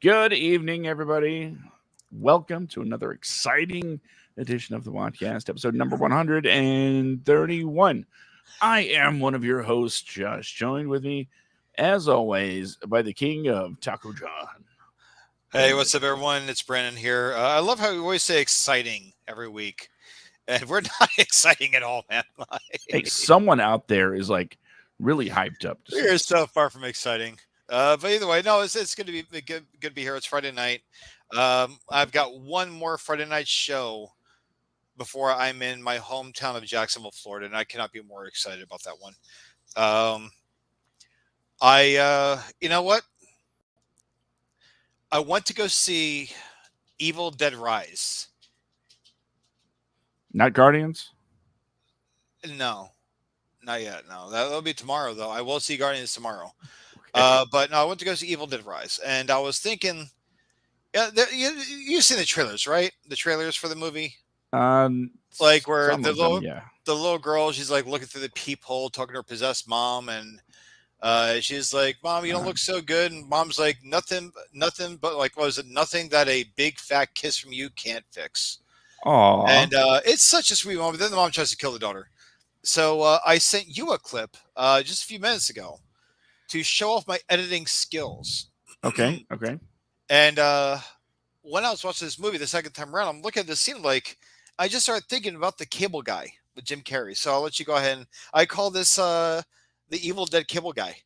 Good evening, everybody. Welcome to another exciting edition of the WADcast, episode number 131. I am one of your hosts, Josh, joined with me, as always, by the king of Taco John. Hey, what's up, everyone? It's Brandon here. I love how we always say exciting every week, and we're not exciting at all, man. Hey, someone out there is like really hyped up. We're so far from exciting. But either way, no, it's going to be good to be here. It's Friday night. I've got one more Friday night show before I'm in my hometown of Jacksonville, Florida, and I cannot be more excited about that one. You know what? I want to go see Evil Dead Rise. Not Guardians? No, not yet. No, that'll be tomorrow, though. I will see Guardians tomorrow. Okay. But no, I went to go see Evil Dead Rise, and I was thinking, you've seen the trailers, right? The trailers for the movie, like where the little girl, she's like looking through the peephole, talking to her possessed mom, and she's like, "Mom, you don't look so good," and Mom's like, "Nothing, but like, what was it? Nothing that a big fat kiss from you can't fix." Aww. And it's such a sweet moment. Then the mom tries to kill the daughter. So I sent you a clip just a few minutes ago to show off my editing skills. Okay. And when I was watching this movie the second time around, I'm looking at this scene like I just started thinking about the Cable Guy with Jim Carrey. So I'll let you go ahead and I call this the Evil Dead Cable Guy,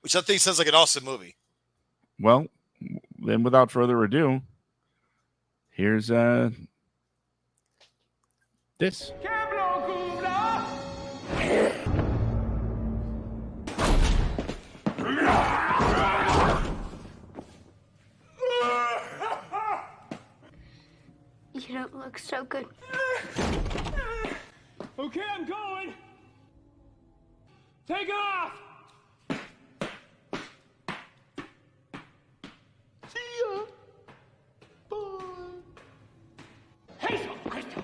which I think sounds like an awesome movie. Well, then without further ado, here's this. You don't look so good. Okay, I'm going. Take off. See ya. Bye. Hey, Christo.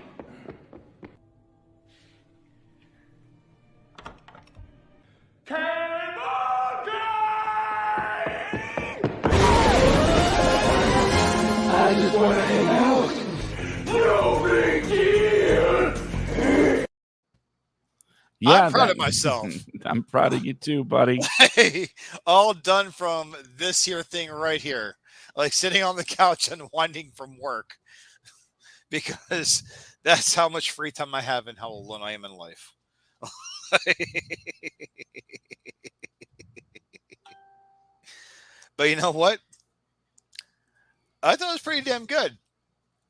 Cable Guy! I just want to hang out. No big deal. Yeah, I'm proud of myself. I'm proud of you too, buddy. Hey, all done from this here thing right here, like sitting on the couch unwinding from work, because that's how much free time I have and how alone I am in life. But you know what? I thought it was pretty damn good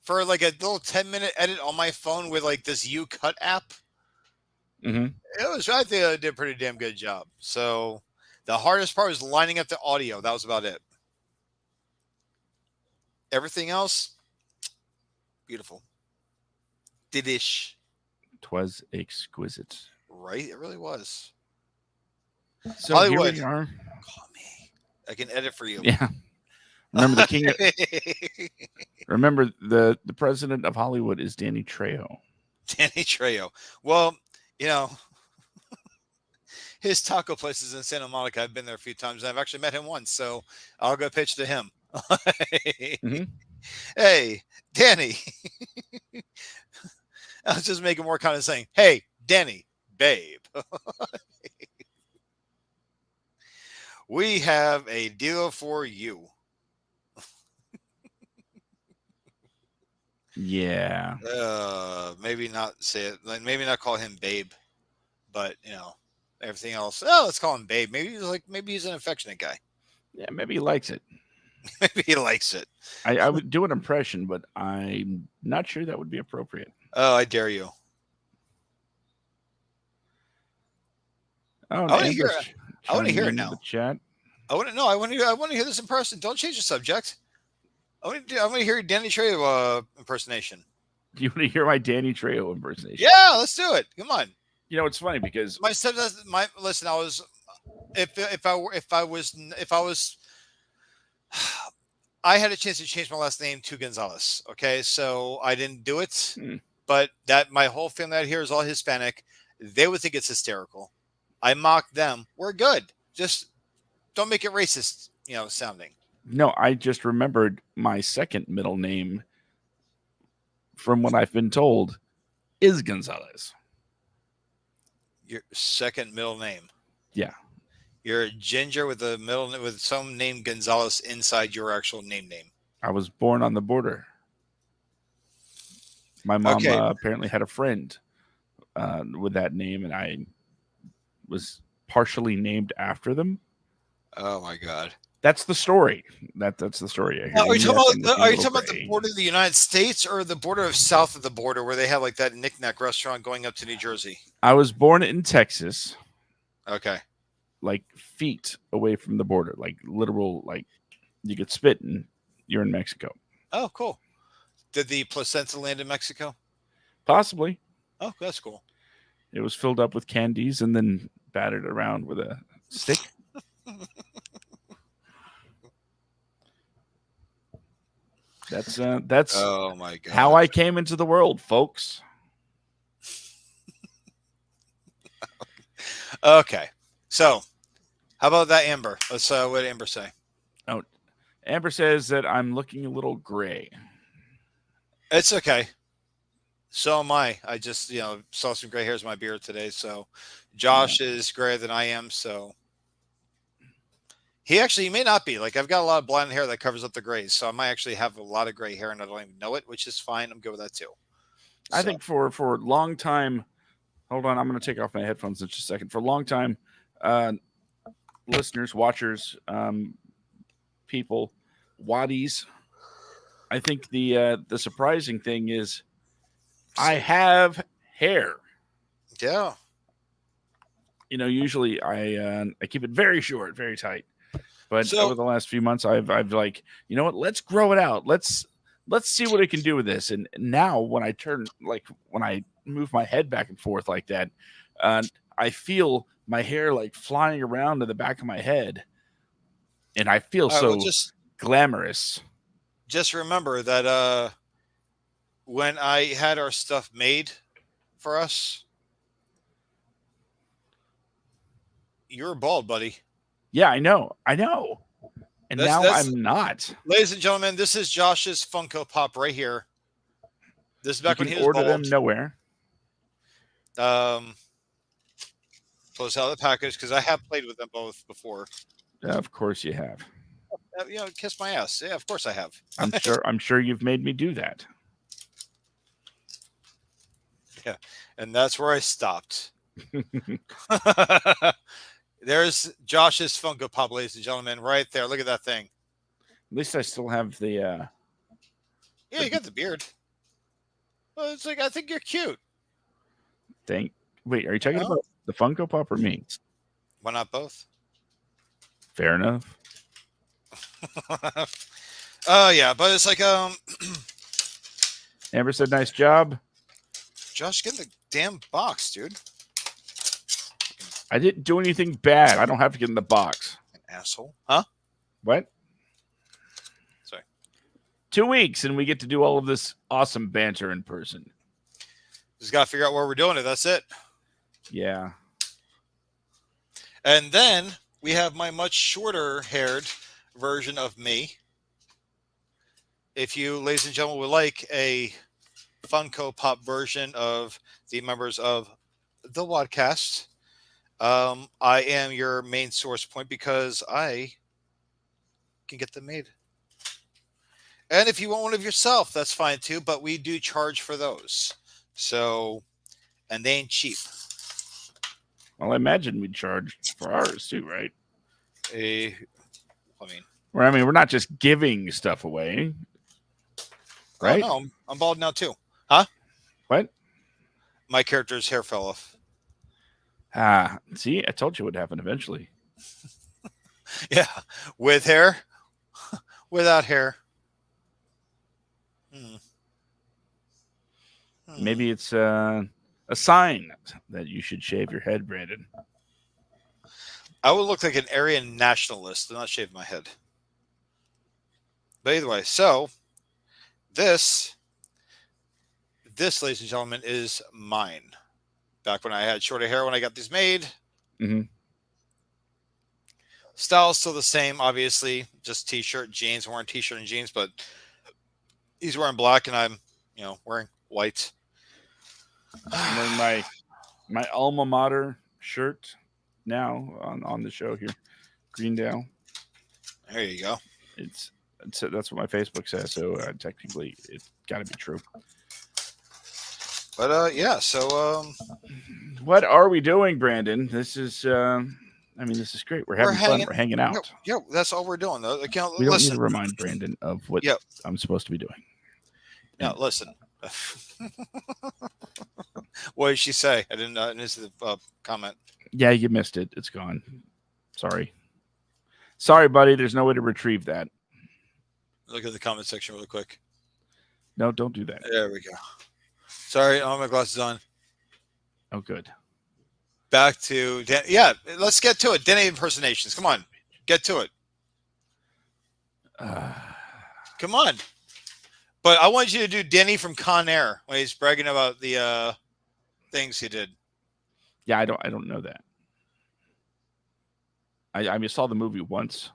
for like a little 10-minute edit on my phone with like this UCut app. Mm-hmm. I think I did a pretty damn good job. So the hardest part was lining up the audio. That was about it. Everything else, beautiful. Delish. 'Twas exquisite. Right? It really was. So Hollywood. Here we are. Call me. I can edit for you. Yeah. Remember the king. Remember the president of Hollywood is Danny Trejo. Danny Trejo. Well, you know, his taco place is in Santa Monica. I've been there a few times, and I've actually met him once, so I'll go pitch to him. Mm-hmm. Hey, Danny. I was just making more kind of saying, hey, Danny, babe. We have a deal for you. Yeah. Maybe not say it. Like, maybe not call him babe, but you know, everything else. Oh, let's call him babe. Maybe he's an affectionate guy. Yeah, maybe he likes it. Maybe he likes it. I would do an impression, but I'm not sure that would be appropriate. Oh, I dare you. Oh, I want to hear it. I want to hear it now. The chat. I want to hear this in person. Don't change the subject. I want to hear Danny Trejo impersonation. Do you want to hear my Danny Trejo impersonation? Yeah, let's do it. Come on. You know, it's funny because listen. I was if I was I had a chance to change my last name to Gonzalez. Okay, so I didn't do it, but that my whole family out here is all Hispanic. They would think it's hysterical. I mock them. We're good. Just don't make it racist, sounding. No, I just remembered my second middle name from what I've been told is Gonzalez. Your second middle name. Yeah. You're a ginger with a middle with some name Gonzalez inside your actual name. I was born on the border. My mom Okay. apparently had a friend with that name, and I was partially named after them. Oh my God. That's the story. That's the story. I hear. Now, are you Yes, I'm talking looking a little about the gray. border of the United States or the border of south of the border where they have like that knick-knack restaurant going up to New Jersey? I was born in Texas, Okay. like feet away from the border, like literal, like you could spit and you're in Mexico. Oh, cool. Did the placenta land in Mexico? Possibly. Oh, that's cool. It was filled up with candies and then battered around with a stick. That's Oh my God. how I came into the world, folks. Okay. So, how about that Amber? Let's what did Amber say? Oh, Amber says that I'm looking a little gray. It's okay. So am I. I just, saw some gray hairs in my beard today. So Josh is grayer than I am. So he may not be. Like, I've got a lot of blonde hair that covers up the grays. So I might actually have a lot of gray hair and I don't even know it, which is fine. I'm good with that too. I think for a long time, hold on, I'm going to take off my headphones in just a second. For a long time, listeners, watchers, people, waddies, I think the surprising thing is I have hair. Yeah. Usually I keep it very short, very tight. But So- over the last few months, I've like, you know what? Let's grow it out. Let's see what it can do with this. And now when I when I move my head back and forth like that, I feel my hair like flying around to the back of my head, and I feel All right, so well, glamorous. just remember that when I had our stuff made for us, you were bald, buddy. Yeah, I know. And That's- now that's- I'm not. Ladies and gentlemen, this is Josh's Funko Pop right here. This is back You when can he was order bald. them nowhere. Close out of the package because I have played with them both before. Of course you have. Kiss my ass. Yeah, of course I have. I'm sure you've made me do that. Yeah, and that's where I stopped. There's Josh's Funko Pop, ladies and gentlemen, right there. Look at that thing. At least I still have the Yeah, you got the beard. Well, it's like, I think you're cute. thing. Wait, are you talking No. about the Funko Pop or me? Why not both? Fair enough. Oh yeah, but it's like Amber said, "Nice job." Josh, get in the damn box, dude. I didn't do anything bad. I don't have to get in the box. An asshole. Huh? What? Sorry. 2 weeks and we get to do all of this awesome banter in person. Just gotta figure out where we're doing it. That's it. Yeah. And then we have my much shorter haired version of me. If you, ladies and gentlemen, would like a Funko Pop version of the members of the WADcast, I am your main source point because I can get them made. And if you want one of yourself, that's fine too, but we do charge for those. So, and they ain't cheap. Well, I imagine we'd charge for ours too, right? Well, I mean, we're not just giving stuff away. Right? Oh, no, I'm bald now too. Huh? What? My character's hair fell off. See, I told you it would happen eventually. Yeah. With hair? Without hair. Maybe it's a sign that you should shave your head, Brandon. I would look like an Aryan nationalist and not shave my head. But either way, so this, ladies and gentlemen, is mine. Back when I had shorter hair when I got these made. Mm-hmm. Style's still the same, obviously. Just t-shirt, jeans. I'm wearing t-shirt and jeans, but he's wearing black and I'm, wearing white. I'm wearing my alma mater shirt now on the show here, Greendale. There you go. It's that's what my Facebook says. So technically, it's got to be true. But yeah. So what are we doing, Brandon? This is this is great. We're having fun. We're hanging out. Yeah, that's all we're doing, though. We don't need to remind Brandon of what I'm supposed to be doing. No, listen. What did she say? I didn't see the comment. Yeah, you missed it. It's gone. Sorry, buddy. There's no way to retrieve that. Look at the comment section really quick. No, don't do that. There we go. Sorry, I have my glasses on. Oh, good. Back to yeah. Let's get to it. Denny impersonations. Come on, get to it. Come on. But I want you to do Denny from Con Air when he's bragging about the things he did. Yeah, I don't know that. I saw the movie once.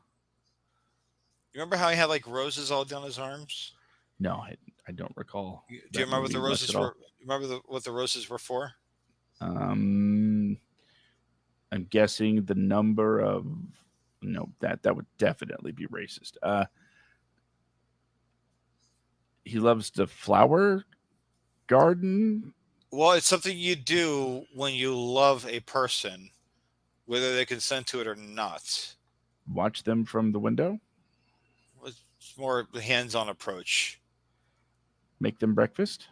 You remember how he had like roses all down his arms? No, I don't recall. Do you remember what the roses were? Remember what the roses were for? I'm guessing the number of that would definitely be racist. He loves the flower garden. Well, it's something you do when you love a person, whether they consent to it or not. Watch them from the window. It's more the hands-on approach. Make them breakfast.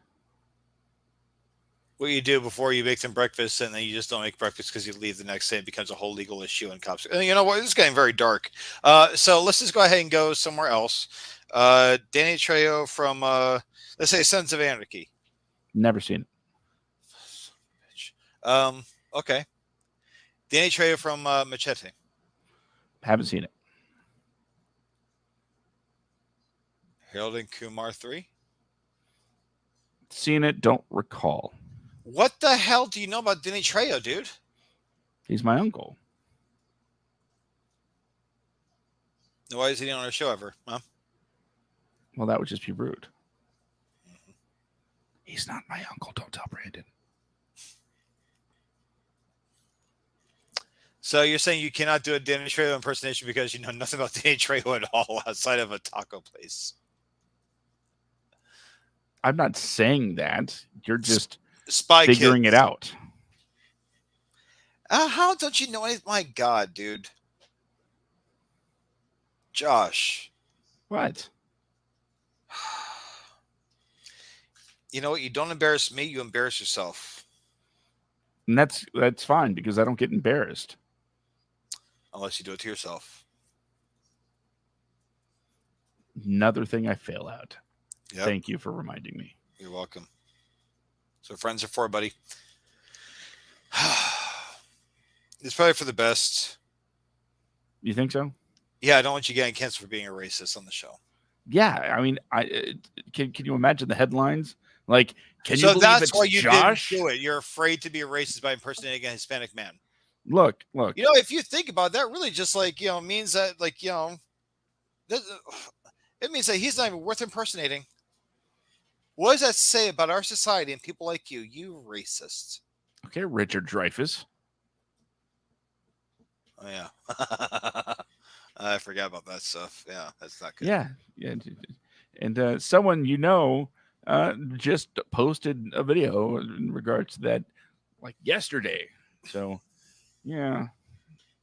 What you do before you make them breakfast, and then you just don't make breakfast because you leave the next day. It becomes a whole legal issue, and cops. And you know what? It's getting very dark. So let's just go ahead and go somewhere else. Danny Trejo from let's say Sons of Anarchy. Never seen it. Okay. Danny Trejo from Machete. Haven't seen it. Harold and Kumar 3. Seen it, don't recall. What the hell do you know about Danny Trejo, dude? He's my uncle. Why is he on our show ever? Huh? Well, that would just be rude. He's not my uncle. Don't tell Brandon. So you're saying you cannot do a Danny Trejo impersonation because you know nothing about Danny Trejo at all outside of a taco place? I'm not saying that. You're just Spy figuring it out. How don't you know anything? My God, dude. Josh. What? You know what? You don't embarrass me. You embarrass yourself. And that's fine because I don't get embarrassed. Unless you do it to yourself. Another thing I fail at. Yep. Thank you for reminding me. You're welcome. So friends are for, buddy. It's probably for the best. You think so? Yeah, I don't want you getting canceled for being a racist on the show. Yeah, I mean, can you imagine the headlines? Like, can you believe that's it's why you Josh? didn't do it. You're afraid to be a racist by impersonating a Hispanic man. Look. You know, if you think about it, that, really just means that it means that he's not even worth impersonating. What does that say about our society and people like you? You racist. Okay, Richard Dreyfuss. Oh yeah, I forgot about that stuff. Yeah, that's not good. Yeah. And someone just posted a video in regards to that, like yesterday. So, yeah.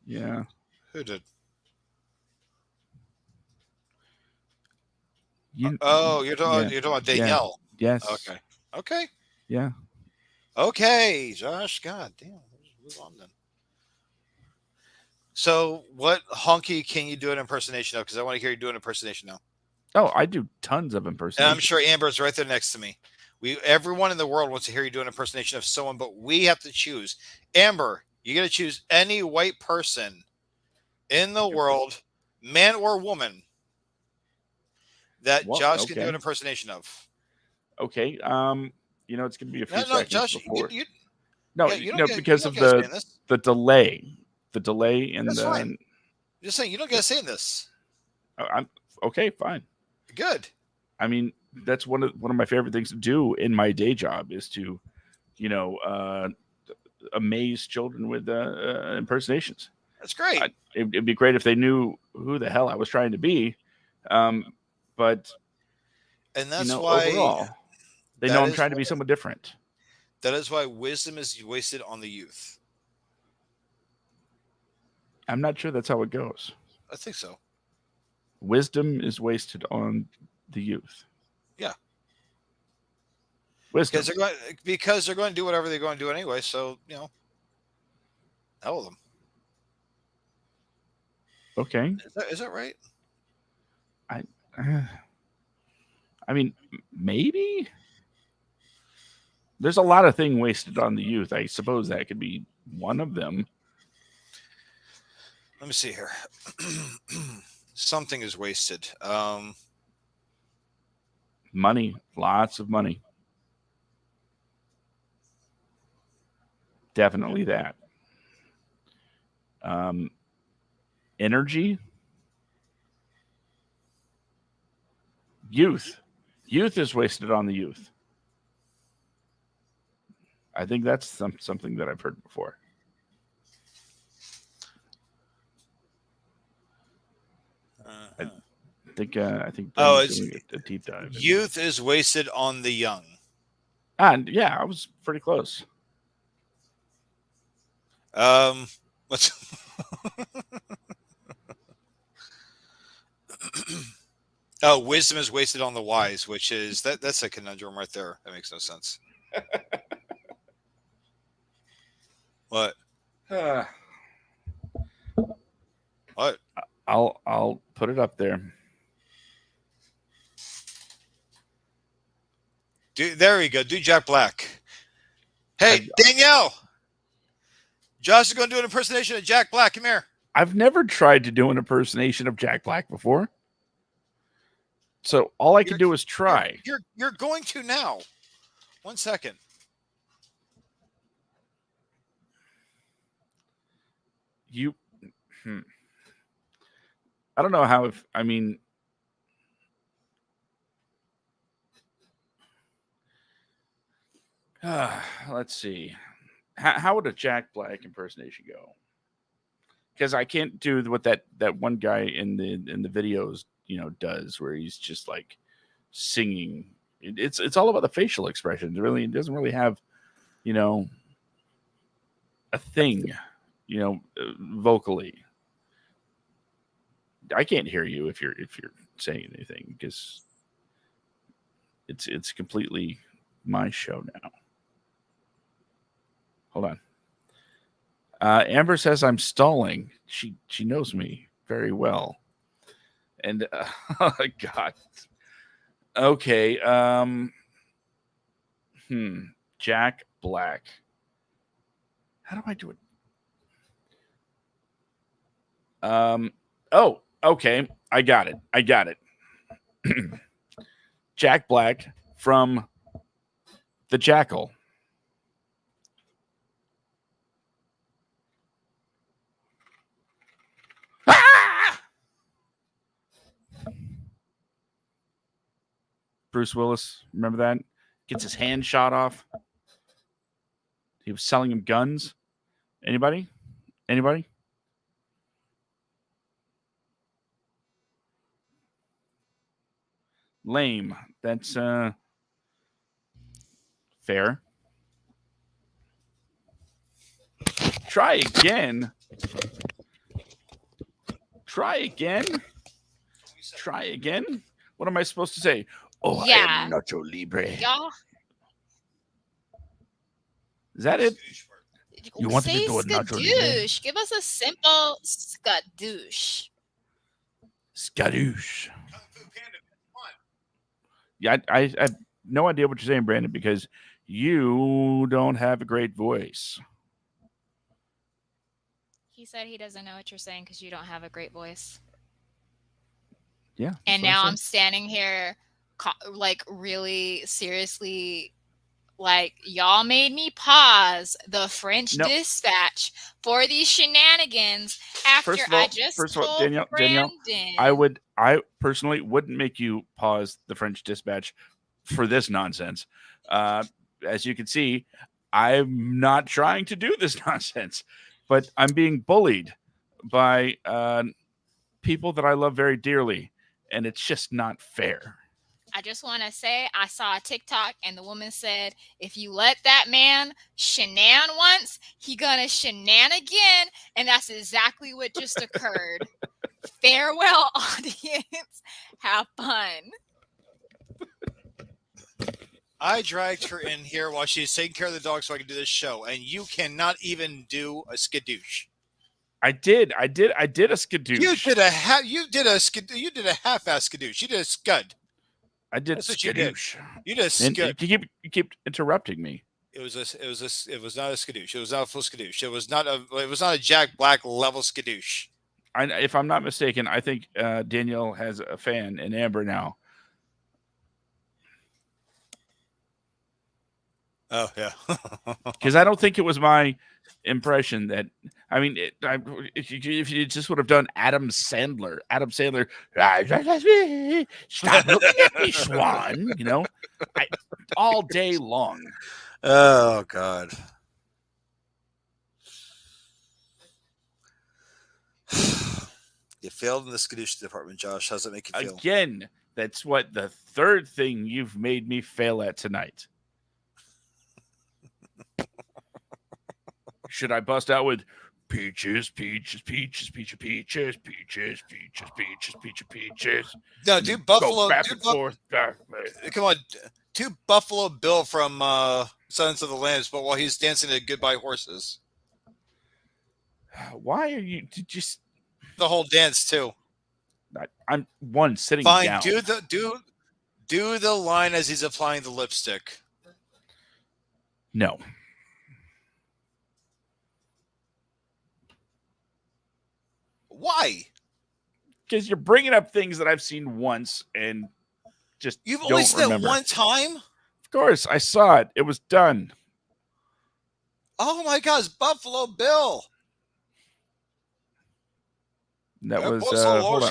Who did? You're talking about Danielle. Yeah. Yes. Okay. Yeah. Okay, Josh. God damn. Let's move on then. So, what honky can you do an impersonation of? Because I want to hear you do an impersonation now. Oh, I do tons of impersonations. And I'm sure Amber's right there next to me. Everyone in the world wants to hear you do an impersonation of someone, but we have to choose. Amber, you got to choose any white person in the world, man or woman, that Josh can do an impersonation of. Okay. It's going to be a few seconds Josh, before. because of the delay. The delay in That's the. fine. Just saying, you don't get a say in this. I'm okay, fine. Good. I mean, that's one of my favorite things to do in my day job is to, amaze children with impersonations. That's great. It'd be great if they knew who the hell I was trying to be, but And that's why overall, they know I'm trying to be someone different. That is why wisdom is wasted on the youth. I'm not sure that's how it goes. I think so. Wisdom is wasted on the youth. Yeah. Wisdom. Because they're going to do whatever they're going to do anyway. So, hell with them. Okay. Is that right? I mean, maybe there's a lot of things wasted on the youth. I suppose that could be one of them. Let me see here. Something is wasted. Money, lots of money. Definitely that. Energy. Youth is wasted on the youth. I think that's something that I've heard before. I think Brendan's doing a deep dive. Youth is wasted on the young. And yeah, I was pretty close. What's Oh, wisdom is wasted on the wise, which is that's a conundrum right there. That makes no sense. What? What? I'll put it up there. There we go. Do Jack Black. Hey, Danielle. Josh is going to do an impersonation of Jack Black. Come here. I've never tried to do an impersonation of Jack Black before. So all I can do is try. You're going to now. 1 second. I don't know how let's see. How would a Jack Black impersonation go? Because I can't do what that one guy in the videos, does, where he's just like singing. It's all about the facial expressions. It doesn't really have, a thing, vocally. I can't hear you if you're saying anything because it's completely my show now. Hold on. Amber says I'm stalling. She knows me very well. And oh God. Okay. Jack Black. How do I do it? Oh, okay. I got it. Jack Black from The Jackal. Bruce Willis, remember that? Gets his hand shot off. He was selling him guns. Anybody? Lame. That's fair. Try again. What am I supposed to say? Oh, yeah. I am Nacho Libre. Y'all. Is that it? You wanted say to do a Nacho Libre? Give us a simple skadoosh. Skadoosh. Yeah, I have no idea what you're saying, Brandon, because you don't have a great voice. He said he doesn't know what you're saying because you don't have a great voice. Yeah. And now I'm standing here like really seriously, like y'all made me pause the French Dispatch for these shenanigans after I just first of all, told Danielle, Brandon. I personally wouldn't make you pause the French Dispatch for this nonsense. As you can see, I'm not trying to do this nonsense, but I'm being bullied by people that I love very dearly, and it's just not fair. I just want to say I saw a TikTok and the woman said, if you let that man shenan once, he gonna shenan again. And that's exactly what just occurred. Farewell, audience. Have fun. I dragged her in here while she's taking care of the dog so I can do this show, and you cannot even do a skadoosh. I did a skadoosh. You did a half-ass skadoosh. You did a scud. I did That's what you did. skadoosh. You did a And scud. you keep interrupting me. It was not a skadoosh. It was not a full skadoosh. It was not a Jack Black level skadoosh. If I'm not mistaken, I think Danielle has a fan in Amber now. Oh yeah. Because I don't think it was my impression that. I mean, if you just would have done Adam Sandler, stop looking at me, Swan. You know, all day long. Oh God. You failed in the skadoosh department, Josh. How's that make you feel? Again, that's what the third thing you've made me fail at tonight. Should I bust out with peaches, peaches, peaches, peaches, peaches, peaches, peaches, peaches, peaches, peaches? No, do Buffalo. Go back and forth. Come on, do Buffalo Bill from Silence of the Lambs, but while he's dancing to Goodbye Horses. Why are you just the whole dance too? I'm sitting Fine, down. Do the line as he's applying the lipstick. No. Why? Because you're bringing up things that I've seen once and just you've don't only seen remember. it one time. Of course, I saw it. It was done. Oh my God, it's Buffalo Bill. That was hold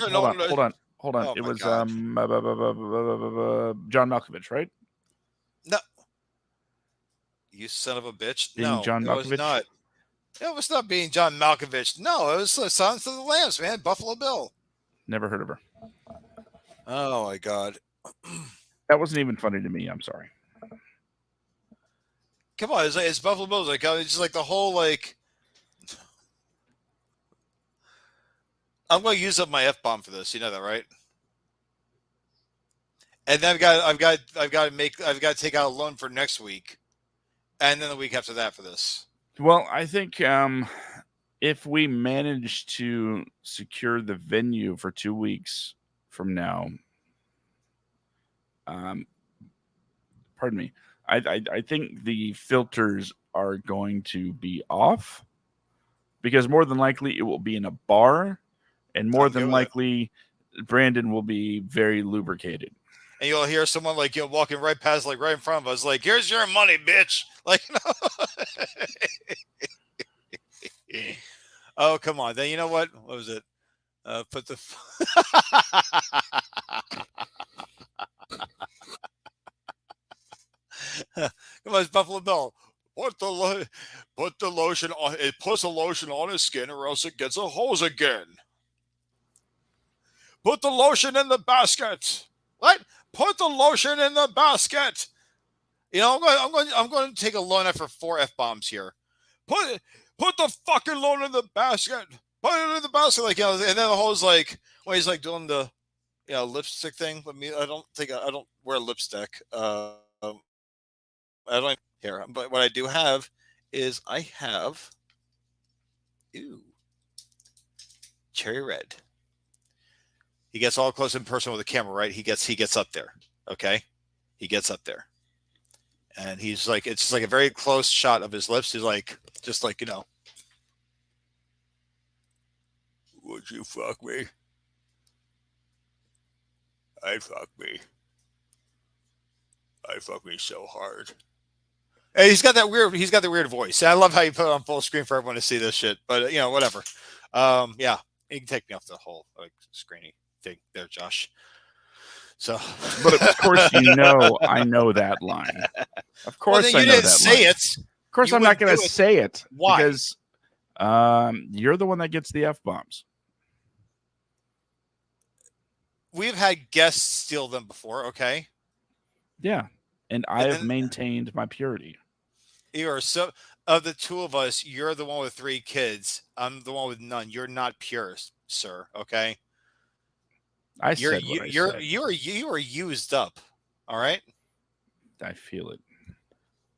on. Oh it was God. John Malkovich, right? No, you son of a bitch. Being No, John it Malkovich? was not. It was not being John Malkovich. No, it was Silence of the Lambs, man. Buffalo Bill. Never heard of her. Oh my God. That wasn't even funny to me. I'm sorry. Come on, it's Buffalo Bill. It's just like the whole like. I'm going to use up my F-bomb for this. You know that, right? And then I've got to take out a loan for next week, and then the week after that for this. Well, I think if we manage to secure the venue for 2 weeks from now, pardon me, I think the filters are going to be off because more than likely it will be in a bar, and more than likely Brandon will be very lubricated. And you'll hear someone like walking right past, like right in front of us, like, "Here's your money, bitch!" Like, oh come on. Then you know what? What was it? Put the. Come on, it's Buffalo Bill. Put the lotion on. It puts the lotion on his skin, or else it gets a hose again. Put the lotion in the basket. What? Put the lotion in the basket. You know, I'm going to take a loan after 4 F-bombs here. Put the fucking loan in the basket. Put it in the basket, like, and then the whole is like when he's like doing the lipstick thing. But me, I don't wear lipstick. I don't here, but what I do have is I have cherry red. He gets all close in person with the camera, right? He gets up there. Okay. He gets up there. And he's like, it's just like a very close shot of his lips. He's like, just like, would you fuck me? I'd fuck me. I'd fuck me so hard. Hey, he's got that weird voice. I love how you put it on full screen for everyone to see this shit. But whatever. Yeah, you can take me off the whole screeny thing there, Josh. So, But of course, I know that line. Of course, well, then you I know didn't that say line. it. Of course, You I'm not wouldn't going do to it. say it. Why? Because you're the one that gets the F-bombs. We've had guests steal them before. Okay. Yeah. And I have maintained my purity. You are so. Of the two of us, you're the one with 3 kids. I'm the one with none. You're not pure, sir. Okay. I said what I said. You are used up. All right. I feel it.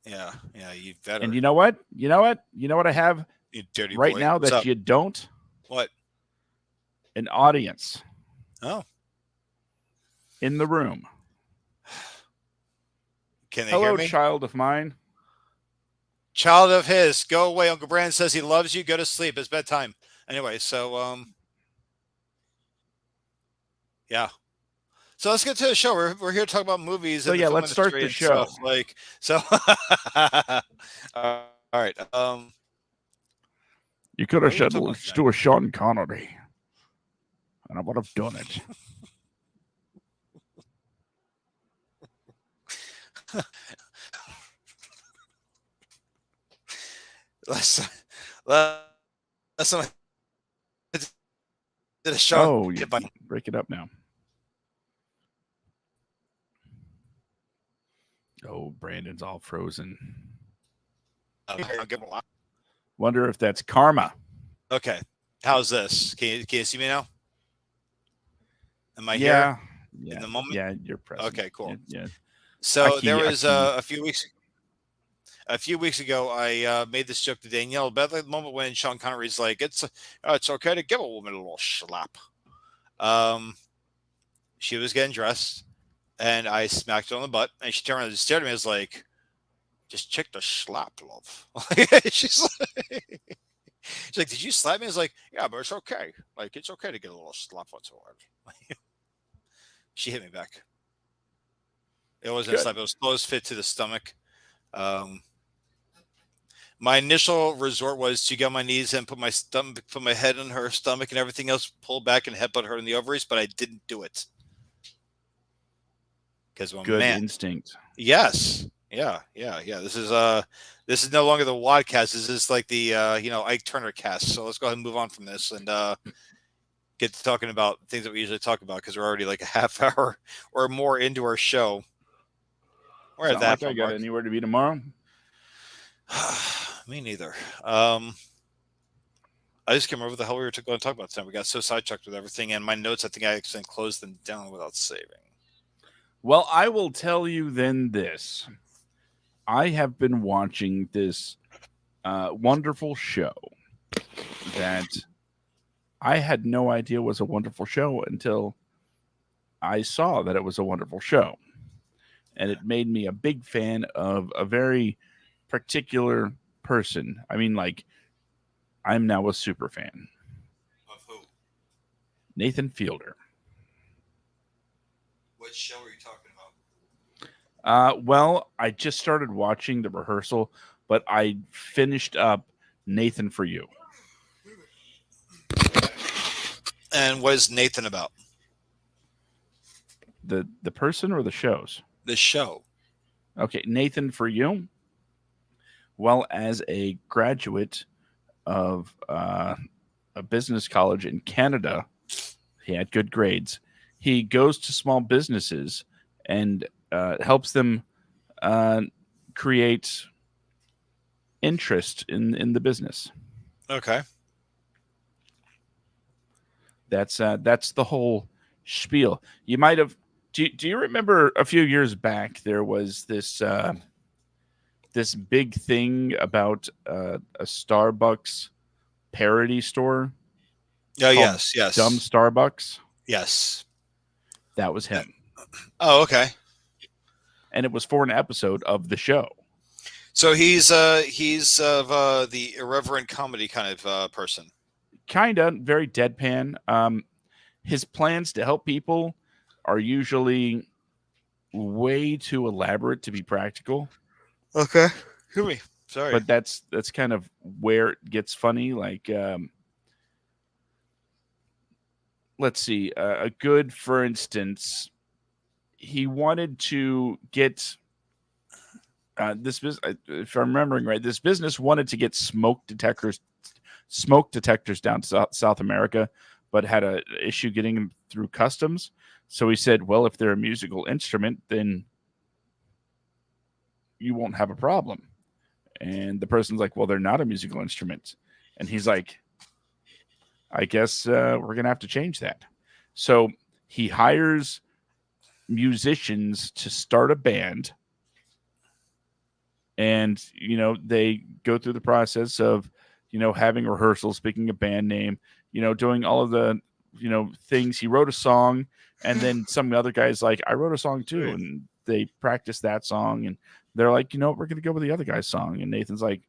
Yeah. You better. And you know what? You know what I have You dirty right boy. now What's that up? you don't? What? An audience. Oh. In the room. Can they Hello, hear me? child of mine. Child of his. Go away. Uncle Brandon says he loves you. Go to sleep. It's bedtime. Anyway, so yeah. So let's get to the show. We're here to talk about movies. So and yeah, film let's start industry the and show. stuff. All right. You could What have are you said, talking about let's tonight? do a Sean Connery. And I would have done it. Let's did a show. Oh, you break it up now. Oh, Brandon's all frozen. Wonder if that's karma. Okay. How's this? Can you see me now? Am I Yeah. here Yeah. in the moment? Yeah, you're present. Okay, cool. Yeah. So there was a few weeks ago, I made this joke to Danielle about the moment when Sean Connery's like, it's okay to give a woman a little slap. She was getting dressed, and I smacked her on the butt, and she turned around and stared at me. I was like, just check the slap, love. She's like, did you slap me? I was like, yeah, but it's okay. Like, it's okay to get a little slap once in a while. She hit me back. It wasn't a slap. It was close fit to the stomach. My initial resort was to get on my knees and put my head on her stomach and everything else, pull back and headbutt her in the ovaries, but I didn't do it. Because good instinct. Yes. Yeah. This is no longer the WADcast. This is like the Ike Turner cast. So let's go ahead and move on from this and get to talking about things that we usually talk about, because we're already like a half hour or more into our show. We're at that. I got anywhere to be tomorrow. Me neither. I just can't remember what the hell we were going to talk about tonight. We got so sidetracked with everything, and my notes, I think I accidentally closed them down without saving. Well, I will tell you then this. I have been watching this wonderful show that I had no idea was a wonderful show until I saw that it was a wonderful show. And it made me a big fan of a very particular person. I mean, like, I'm now a super fan. Of who? Nathan Fielder. What show are you talking about? Well, I just started watching the rehearsal, but I finished up Nathan For You. And what is Nathan about? The person or the shows? The show. Okay, Nathan For You. Well, as a graduate of a business college in Canada, he had good grades. He goes to small businesses and helps them create interest in the business. Okay. That's the whole spiel. You might have. Do you remember a few years back there was this this big thing about a Starbucks parody store? Oh, yes. Dumb Starbucks. Yes. That was him. Oh, okay. And it was for an episode of the show. So he's of the irreverent comedy kind of person. Kinda, very deadpan. His plans to help people are usually way too elaborate to be practical. Okay. Sorry. But that's kind of where it gets funny. Like, let's see, a good, for instance, he wanted to get this business. If I'm remembering right, this business wanted to get smoke detectors down to South America, but had a issue getting them through customs. So he said, well, if they're a musical instrument, then you won't have a problem. And the person's like, well, they're not a musical instrument. And he's like, I guess we're going to have to change that. So he hires musicians to start a band. And, they go through the process of, having rehearsals, picking a band name, doing all of the, things. He wrote a song, and then some other guy's like, I wrote a song too. Right. And they practice that song, and they're like, we're going to go with the other guy's song. And Nathan's like,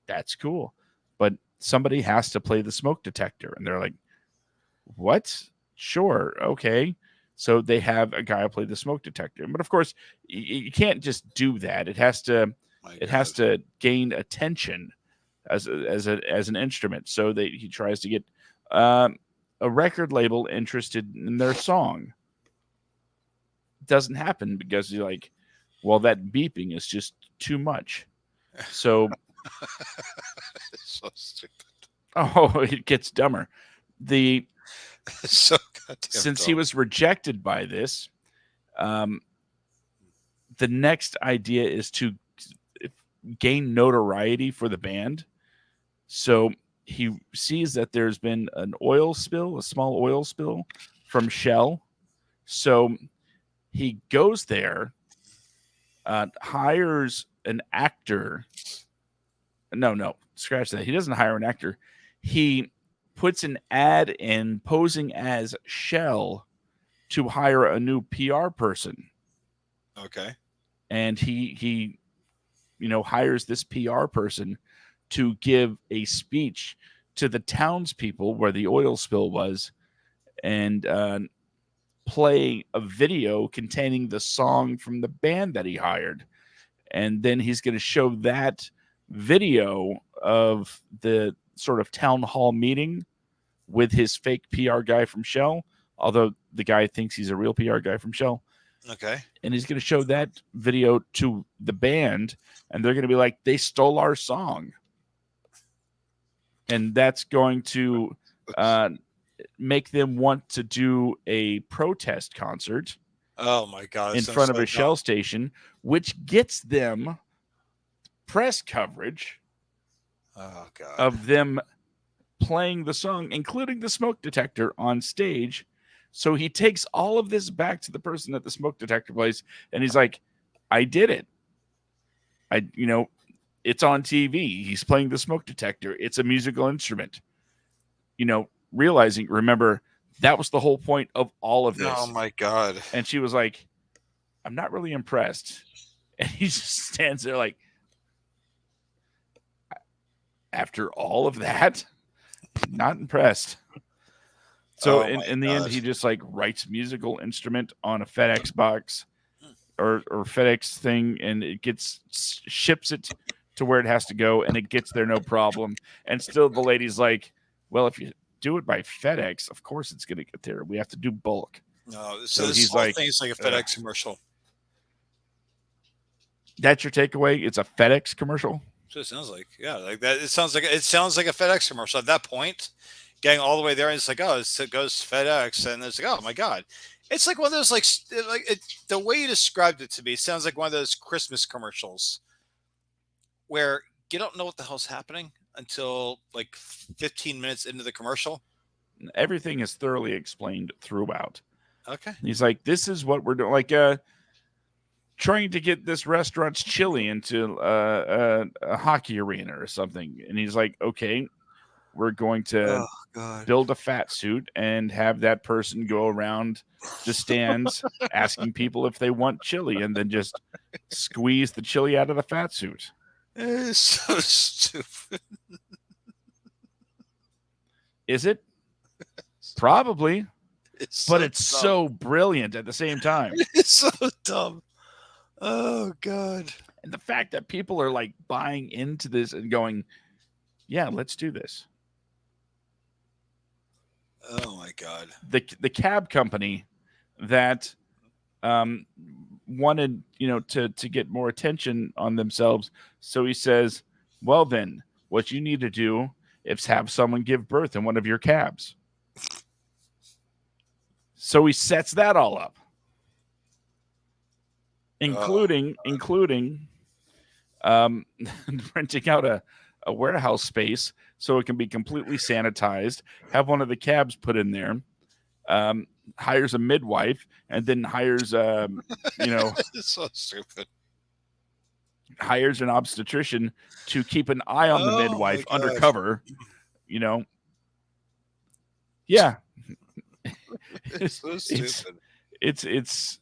that's cool. But somebody has to play the smoke detector. And they're like, what? Sure. Okay. So they have a guy play the smoke detector. But of course, you can't just do that. It has to gain attention as an instrument. So he tries to get a record label interested in their song. Doesn't happen because you're like, well, that beeping is just too much. So It's so stupid. it gets dumber. It's so goddamn Since dumb. he was rejected by this, the next idea is to gain notoriety for the band. So he sees that there's been a small oil spill from Shell. So he goes there, hires an actor. No, scratch that. He doesn't hire an actor. He puts an ad in posing as Shell to hire a new PR person. Okay. And he hires this PR person to give a speech to the townspeople where the oil spill was, and play a video containing the song from the band that he hired. And then he's going to show that video of the sort of town hall meeting with his fake PR guy from Shell, although the guy thinks he's a real PR guy from Shell. Okay. And he's going to show that video to the band, and they're going to be like, they stole our song. And that's going to make them want to do a protest concert Oh my God. in front of a Shell station, which gets them press coverage Oh God. of them playing the song, including the smoke detector on stage. So he takes all of this back to the person at the smoke detector place, and he's like, I did it. It's on TV. He's playing the smoke detector. It's a musical instrument. Remember, that was the whole point of all of this. Oh my God. And she was like, I'm not really impressed. And he just stands there like, after all of that, not impressed. So in the end, he just like writes musical instrument on a FedEx box or FedEx thing, and it ships it to where it has to go, and it gets there no problem. And still the lady's like, well, if you do it by FedEx, of course it's going to get there. We have to do bulk. No, So this he's whole like, thing's like a FedEx commercial. That's your takeaway? It's a FedEx commercial? So it sounds like, yeah, like that. It sounds like a FedEx commercial. At that point, getting all the way there, and it's like, oh, it goes FedEx, and it's like, oh my God, it's like one of those the way you described it to me sounds like one of those Christmas commercials where you don't know what the hell's happening until like 15 minutes into the commercial. Everything is thoroughly explained throughout. Okay. He's like, this is what we're doing. Like, trying to get this restaurant's chili into a hockey arena or something. And he's like, okay, we're going to build a fat suit and have that person go around the stands asking people if they want chili, and then just squeeze the chili out of the fat suit. It's so stupid. Is it? Probably. It's But so it's dumb. so brilliant at the same time. It's so dumb. Oh God. And the fact that people are like buying into this and going, yeah, let's do this. Oh my God. The cab company that wanted, to get more attention on themselves. So he says, well, then what you need to do is have someone give birth in one of your cabs. So he sets that all up, including renting out a warehouse space so it can be completely sanitized, have one of the cabs put in there, hires a midwife, and then hires, It's so stupid. hires an obstetrician to keep an eye on the Oh, midwife my God. undercover, Yeah. It's so stupid. It's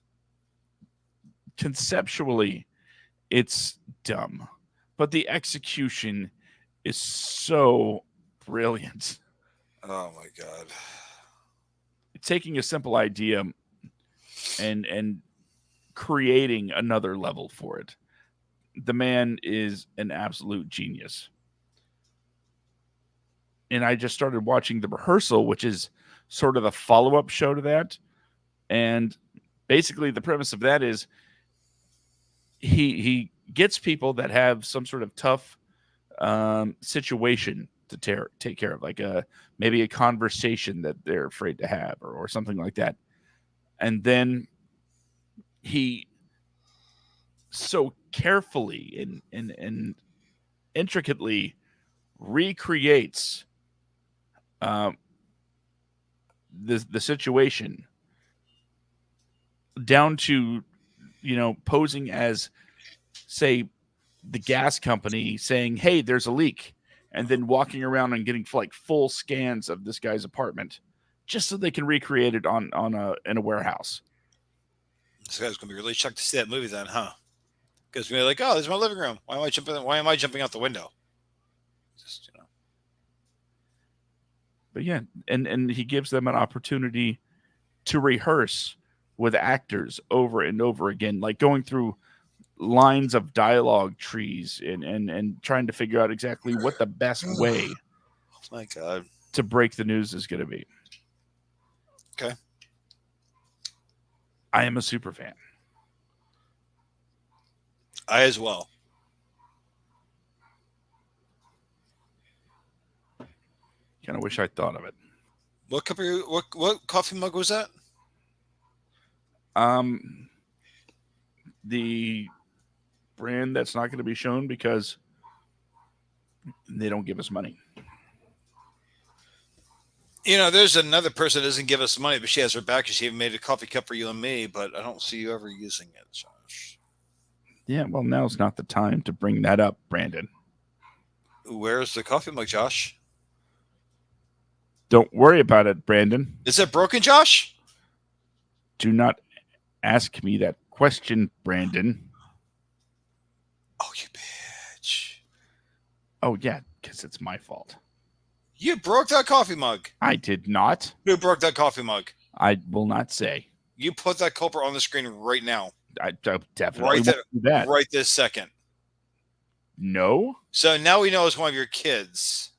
conceptually, it's dumb, but the execution is so brilliant. Oh my God. Taking a simple idea and creating another level for it. The man is an absolute genius. And I just started watching The Rehearsal, which is sort of the follow-up show to that. And basically the premise of that is he gets people that have some sort of tough situation to take care of, like maybe a conversation that they're afraid to have or something like that. And then he so carefully and intricately recreates the situation down to, posing as, say, the gas company saying, hey, there's a leak, and then walking around and getting like full scans of this guy's apartment just so they can recreate it in a warehouse. This guy's gonna be really shocked to see that movie then, huh? Because we're like, oh, there's my living room. Why am I jumping out the window? Just, But yeah, and he gives them an opportunity to rehearse with actors over and over again, like going through lines of dialogue trees and trying to figure out exactly what the best way Oh my God. to break the news is going to be. Okay. I am a super fan. I as well. Kind of wish I thought of it. What cup are you, what coffee mug was that? The brand that's not going to be shown because they don't give us money. There's another person that doesn't give us money, but she has her back because she even made a coffee cup for you and me, but I don't see you ever using it, Josh. Yeah, well, now's not the time to bring that up, Brandon. Where's the coffee mug, Josh? Don't worry about it, Brandon. Is it broken, Josh? Do not ask me that question, Brandon. Oh, you bitch. Oh, yeah, because it's my fault. You broke that coffee mug. I did not. Who broke that coffee mug? I will not say. You put that culprit on the screen right now. I definitely Right, won't do that. right this second. No. So now we know it's one of your kids.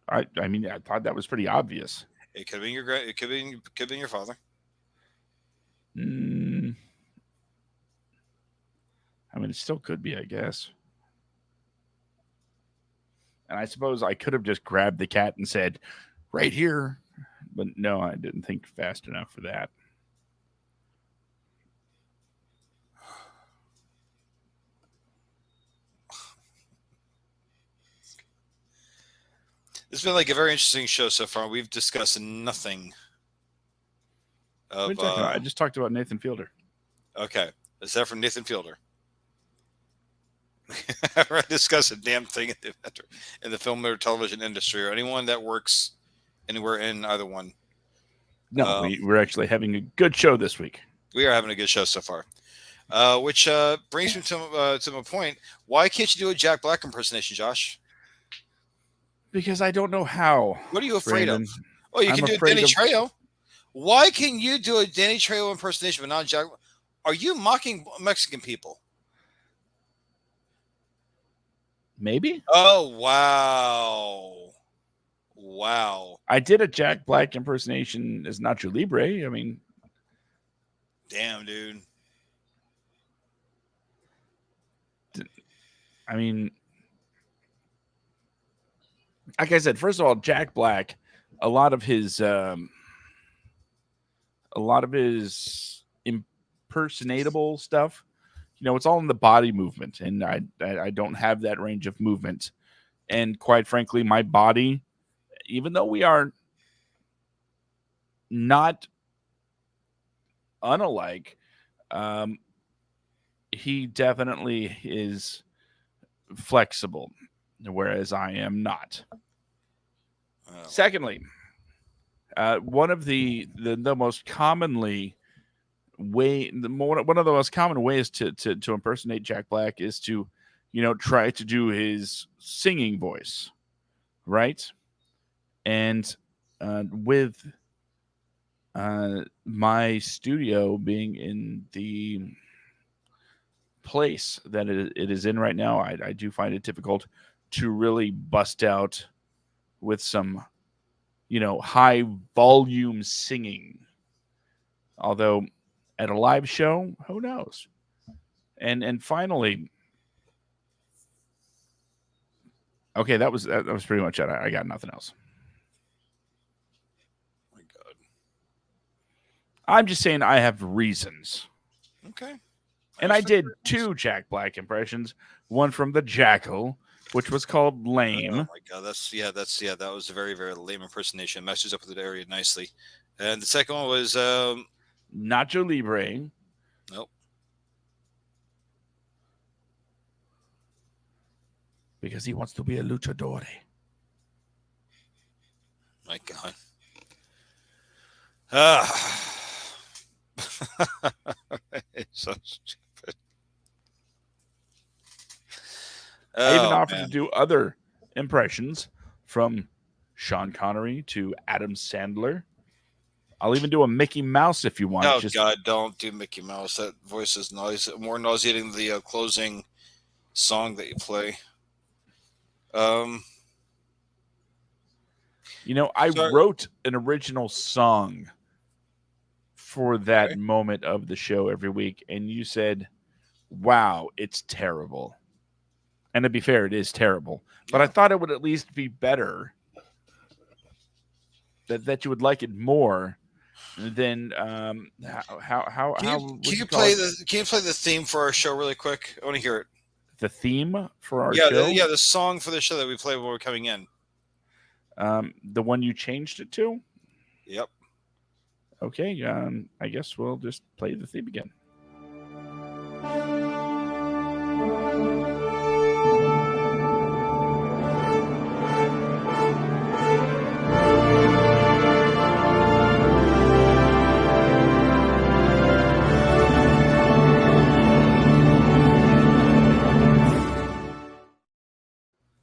I mean, I thought that was pretty obvious. It could have been it could have been your father. I mean, it still could be, I guess. And I suppose I could have just grabbed the cat and said, right here. But no, I didn't think fast enough for that. It's been like a very interesting show so far. We've discussed nothing. What are you talking about? I just talked about Nathan Fielder. Okay. Is that from Nathan Fielder? I haven't discussed a damn thing in the film or television industry or anyone that works anywhere in either one. No, we're actually having a good show this week. We are having a good show so far. Which brings me to my point. Why can't you do a Jack Black impersonation, Josh? Because I don't know how. What are you afraid Brandon. of? Oh, you I'm can do afraid Danny of- Trejo. Why can you do a Danny Trejo impersonation but not Jack? Are you mocking Mexican people? Maybe. Oh, wow. Wow. I did a Jack Black impersonation as Nacho Libre. I mean, Damn, dude. Like I said, first of all, Jack Black, a lot of his impersonatable stuff, it's all in the body movement, and I don't have that range of movement. And quite frankly, my body, even though we are not unalike, he definitely is flexible, whereas I am not. Oh. Secondly, one of the most commonly one of the most common ways to impersonate Jack Black is to, try to do his singing voice, right? And with my studio being in the place that it is in right now, I do find it difficult to really bust out with some, high volume singing. Although at a live show, who knows? And finally, okay, that was pretty much it. I got nothing else. Oh my God. I'm just saying I have reasons. Okay. And I did 2 Jack Black impressions. One from the Jackal, which was called Lame. Oh my God, that was a very, very lame impersonation. Matches up with the area nicely. And the second one was Nacho Libre. Nope. Because he wants to be a luchador. My God. Ah. It's so stupid. I even Oh, offered man. to do other impressions, from Sean Connery to Adam Sandler. I'll even do a Mickey Mouse if you want. Oh, God, don't do Mickey Mouse. That voice is more nauseating than the closing song that you play. I Sorry. wrote an original song for that moment of the show every week, and you said, wow, it's terrible. And to be fair, it is terrible. But I thought it would at least be better, that you would like it more than how Can you play the theme for our show really quick? I want to hear it. The theme for our show? The song for the show that we play when we're coming in. The one you changed it to? Yep. Okay, I guess we'll just play the theme again.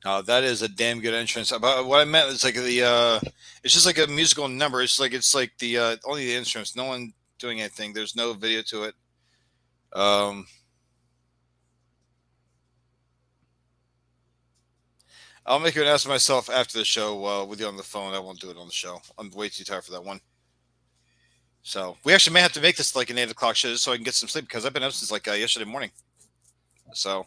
Oh, that is a damn good entrance. But what I meant is like it's just like a musical number. It's like the only the instruments, no one doing anything. There's no video to it. I'll make an ask myself after the show with you on the phone. I won't do it on the show. I'm way too tired for that one. So we actually may have to make this like an 8 o'clock show so I can get some sleep, because I've been up since like yesterday morning. So,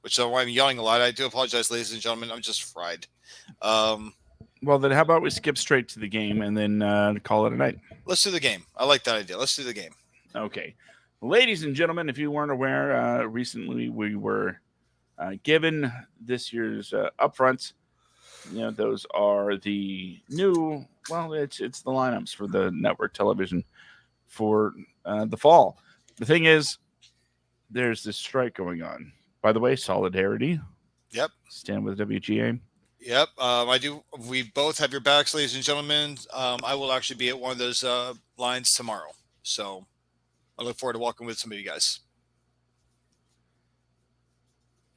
which is why I'm yelling a lot. I do apologize, ladies and gentlemen. I'm just fried. Well, then how about we skip straight to the game and then call it a night? Let's do the game. I like that idea. Let's do the game. Okay. Ladies and gentlemen, if you weren't aware, recently we were given this year's upfronts. Those are the new, it's the lineups for the network television for the fall. The thing is, there's this strike going on. By the way, solidarity. Yep. Stand with WGA. Yep. I do. We both have your backs, ladies and gentlemen. I will actually be at one of those lines tomorrow. So I look forward to walking with some of you guys.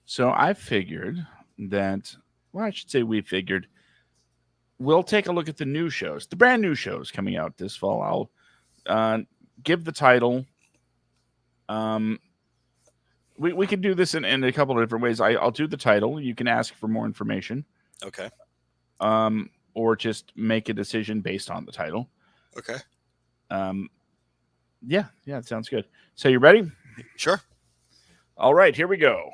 So I figured that, I should say we figured, we'll take a look at the new shows, the brand new shows coming out this fall. I'll give the title, We can do this in a couple of different ways. I'll do the title. You can ask for more information. Okay. Or just make a decision based on the title. Okay. Yeah, it sounds good. So you ready? Sure. All right, here we go.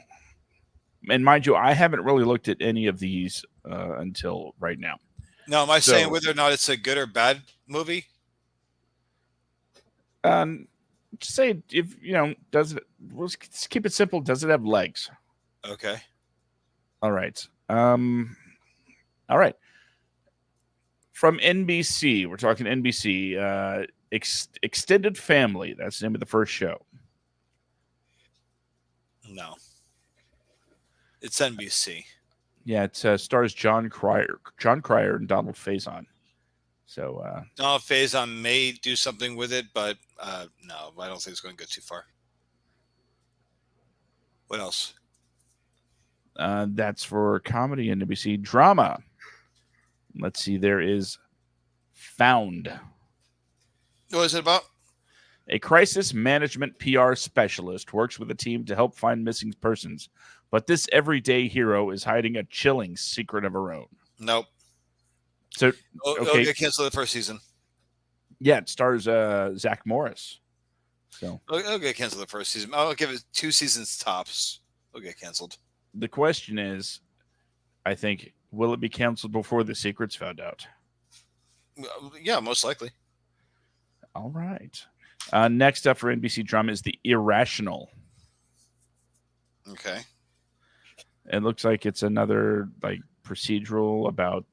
And mind you, I haven't really looked at any of these until right now. Now, am I saying whether or not it's a good or bad movie? Just say if does it? Let's keep it simple. Does it have legs? Okay. All right. All right. From NBC, we're talking NBC. Extended Family. That's the name of the first show. No. It's NBC. Yeah, it stars John Cryer and Donald Faison. So Donald Faison may do something with it, but no, I don't think it's going to go too far. What else? That's for comedy and NBC. Drama. Let's see. There is Found. What is it about? A crisis management PR specialist works with a team to help find missing persons, but this everyday hero is hiding a chilling secret of her own. Nope. So, It'll get canceled the first season. Yeah, it stars Zach Morris. So It'll get canceled the first season. I'll give it 2 seasons tops. It'll get canceled. The question is, I think, will it be canceled before the secret's found out? Yeah, most likely. All right. Next up for NBC drama is The Irrational. Okay. It looks like it's another procedural about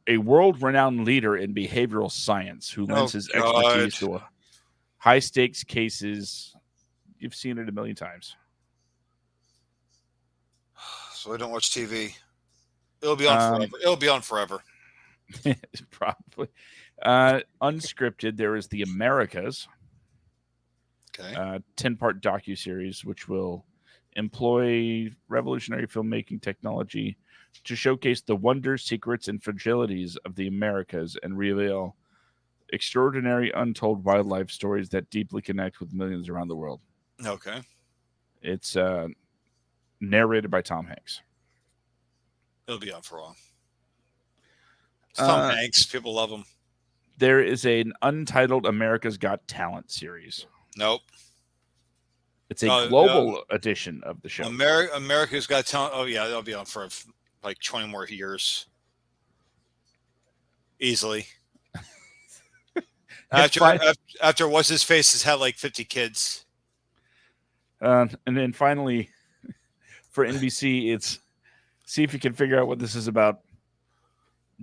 a world-renowned leader in behavioral science who lends his expertise to high-stakes cases. You've seen it a million times. So I don't watch TV. It'll be on forever. It'll be on forever. Probably. Unscripted, there is The Americas. Okay. 10-part docuseries, which will employ revolutionary filmmaking technology to showcase the wonders, secrets, and fragilities of the Americas and reveal extraordinary untold wildlife stories that deeply connect with millions around the world. Okay. It's narrated by Tom Hanks. It'll be on for a while. It's Tom Hanks. People love him. There is an untitled America's Got Talent series. Nope. It's a global edition of the show. America's Got Talent. Oh, yeah. That'll be on for like 20 more years. Easily. After what's his face has had like 50 kids. And then finally, for NBC, it's see if you can figure out what this is about.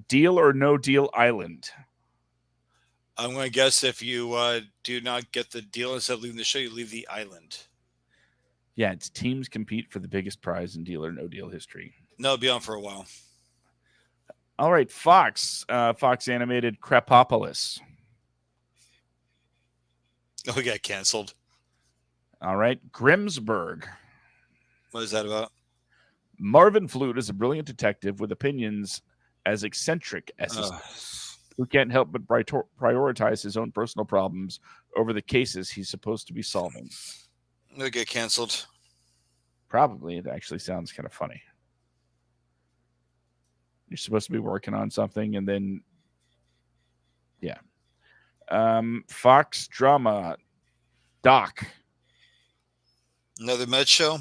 Deal or No Deal Island. I'm going to guess if you do not get the deal instead of leaving the show, you leave the island. Yeah, it's teams compete for the biggest prize in Deal or No Deal history. No, it'll be on for a while. All right, Fox. Fox animated Crepopolis. Oh, we got canceled. All right, Grimsburg. What is that about? Marvin Flute is a brilliant detective with opinions as eccentric as his who can't help but prioritize his own personal problems over the cases he's supposed to be solving. It'll get canceled. Probably. It actually sounds kind of funny. You're supposed to be working on something, and then, yeah. Fox drama, Doc. Another med show?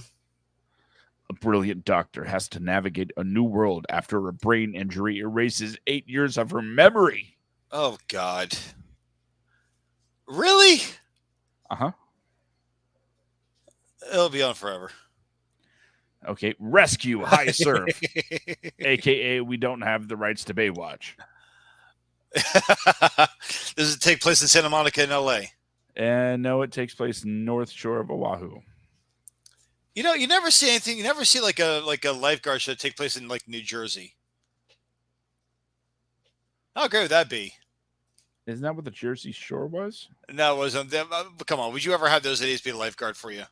A brilliant doctor has to navigate a new world after a brain injury erases 8 years of her memory. Oh, God. Really? Uh-huh. It'll be on forever. Okay, Rescue High Surf, a.k.a. we don't have the rights to Baywatch. Does it take place in Santa Monica in L.A.? And no, it takes place North Shore of Oahu. You know, you never see anything. You never see like a lifeguard show take place in like New Jersey. How great would that be? Isn't that what the Jersey Shore was? No, it wasn't. Come on, would you ever have those idiots be a lifeguard for you?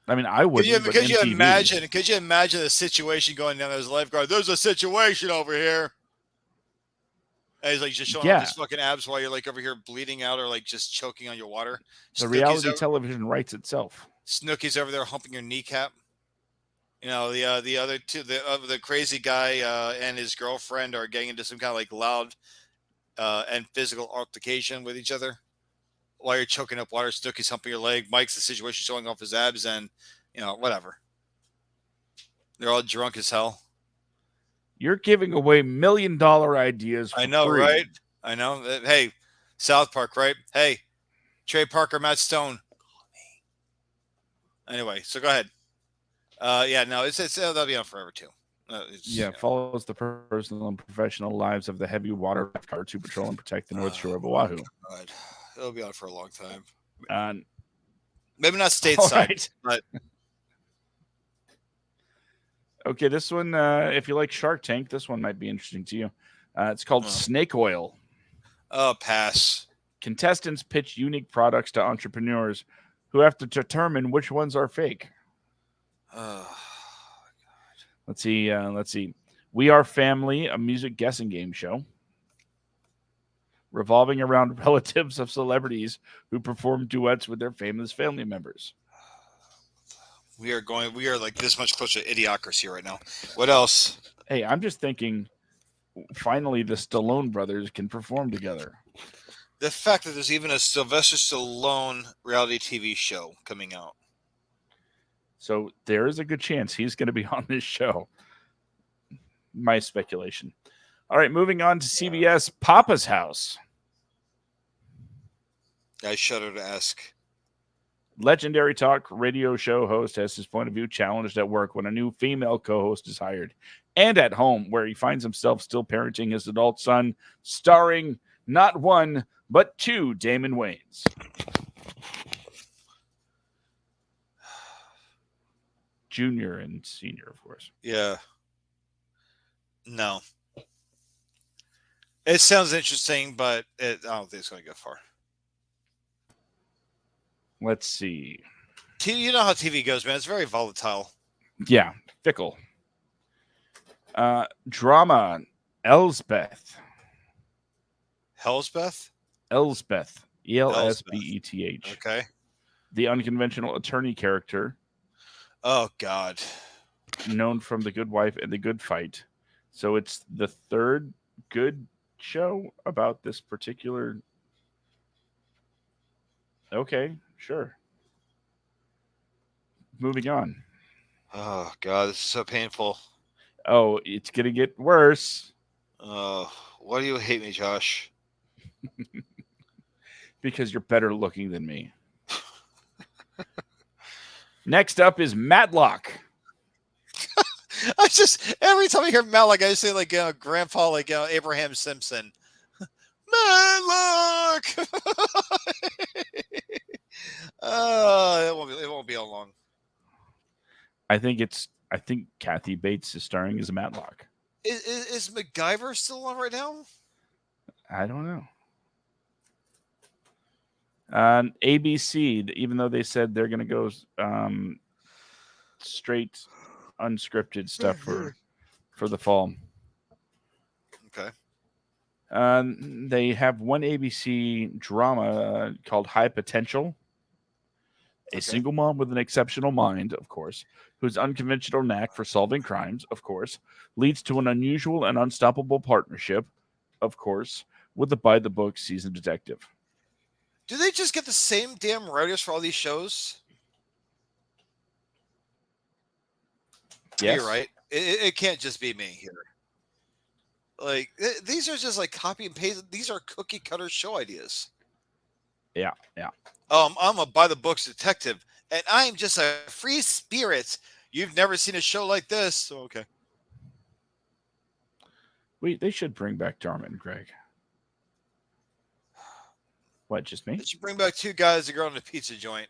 I mean, I would. Could you imagine? Could you imagine a situation going down as a lifeguard? There's a situation over here, And he's like just showing off Yeah. his fucking abs while you're like over here bleeding out or like just choking on your water. The reality television writes itself. Snooki's over there humping your kneecap. You know, the other two, the crazy guy and his girlfriend are getting into some kind of like loud and physical altercation with each other while you're choking up water. Snooki's humping your leg. Mike's the situation showing off his abs, and you know, whatever. They're all drunk as hell. You're giving away $1 million ideas for I know, free. right? I know. Hey, South Park, right? Hey, Trey Parker, Matt Stone. Anyway, so go ahead. Yeah, no, it's that'll be on forever too. Follows the personal and professional lives of the heavy water lifeguards who patrol and protect the North Shore of Oahu. God. It'll be on for a long time. Maybe not stateside, but okay, this one, if you like Shark Tank, this one might be interesting to you. It's called Snake Oil. Oh, pass. Contestants pitch unique products to entrepreneurs who have to determine which ones are fake. Oh, God. Let's see. We Are Family, a music guessing game show revolving around relatives of celebrities who perform duets with their famous family members. We are like this much closer to Idiocracy right now. What else? Hey, I'm just thinking, finally the Stallone brothers can perform together. The fact that there's even a Sylvester Stallone reality TV show coming out. So there is a good chance he's going to be on this show. My speculation. All right, moving on to CBS, Papa's House. I shudder to ask. Legendary talk radio show host has his point of view challenged at work when a new female co-host is hired, and at home where he finds himself still parenting his adult son, starring not one but two Damon Wayans. Junior and senior, of course. Yeah. No. It sounds interesting, but I don't think it's going to go far. Let's see. You know how TV goes, man. It's very volatile. Yeah, fickle. Drama, Elsbeth. Hellsbeth? Elsbeth. Elsbeth. Okay. The unconventional attorney character. Oh, God. Known from The Good Wife and The Good Fight. So it's the third good show about this particular. Okay, sure. Moving on. Oh, God. This is so painful. Oh, it's going to get worse. Oh, why do you hate me, Josh? Because you're better looking than me. Next up is Matlock. I just, every time I hear Matlock, I just say like Grandpa, like Abraham Simpson. Matlock! It won't be all long. I think Kathy Bates is starring as Matlock. Is MacGyver still on right now? I don't know. ABC, even though they said they're going to go straight unscripted stuff for the fall. Okay. They have one ABC drama called High Potential. A single mom with an exceptional mind, of course, whose unconventional knack for solving crimes, of course, leads to an unusual and unstoppable partnership, of course, with the by-the-book seasoned detective. Do they just get the same damn writers for all these shows? Yes. You're right. It can't just be me here. Like, these are just like copy and paste. These are cookie cutter show ideas. Yeah. I'm a by the books detective, and I'm just a free spirit. You've never seen a show like this, so okay. They should bring back Dharma and Greg. What, just me? They should bring back two guys, a girl, and a pizza joint.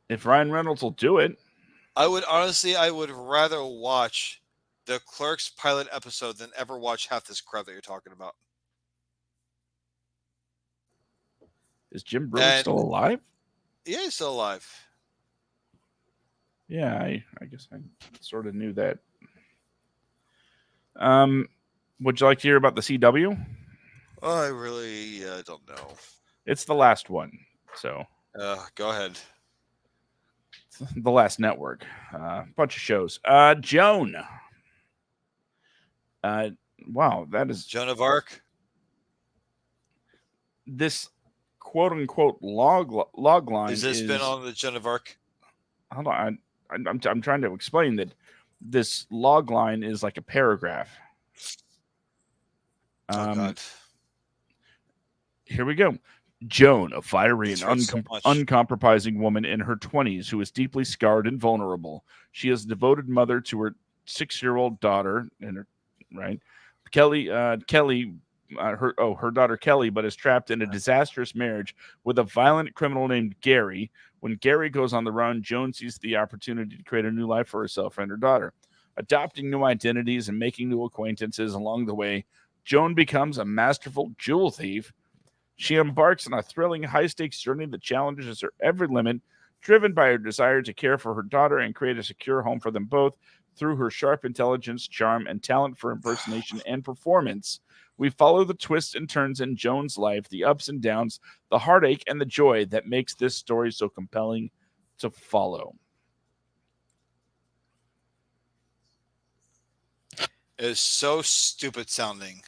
If Ryan Reynolds will do it. I would rather watch the Clerks pilot episode than ever watch half this crap that you're talking about. Is Jim Brooks still alive? Yeah, he's still alive. Yeah, I guess I sort of knew that. Would you like to hear about the CW? I really don't know. It's the last one. So Go ahead. it's the last network. Bunch of shows. Joan. Wow, that is Joan of Arc. this quote unquote log line Is this been on the Joan of Arc? Hold on. I'm trying to explain that this log line is like a paragraph. Oh God. Here we go. Joan, a fiery That's and right, so much. uncompromising woman in her 20s who is deeply scarred and vulnerable. She is a devoted mother to her 6-year-old daughter, and her her daughter Kelly, but is trapped in a disastrous marriage with a violent criminal named Gary. When Gary goes on the run, Joan sees the opportunity to create a new life for herself and her daughter. Adopting new identities and making new acquaintances along the way, Joan becomes a masterful jewel thief. She embarks on a thrilling, high-stakes journey that challenges her every limit, driven by her desire to care for her daughter and create a secure home for them both. Through her sharp intelligence, charm, and talent for impersonation and performance, we follow the twists and turns in Joan's life, the ups and downs, the heartache, and the joy that makes this story so compelling to follow. It is so stupid sounding.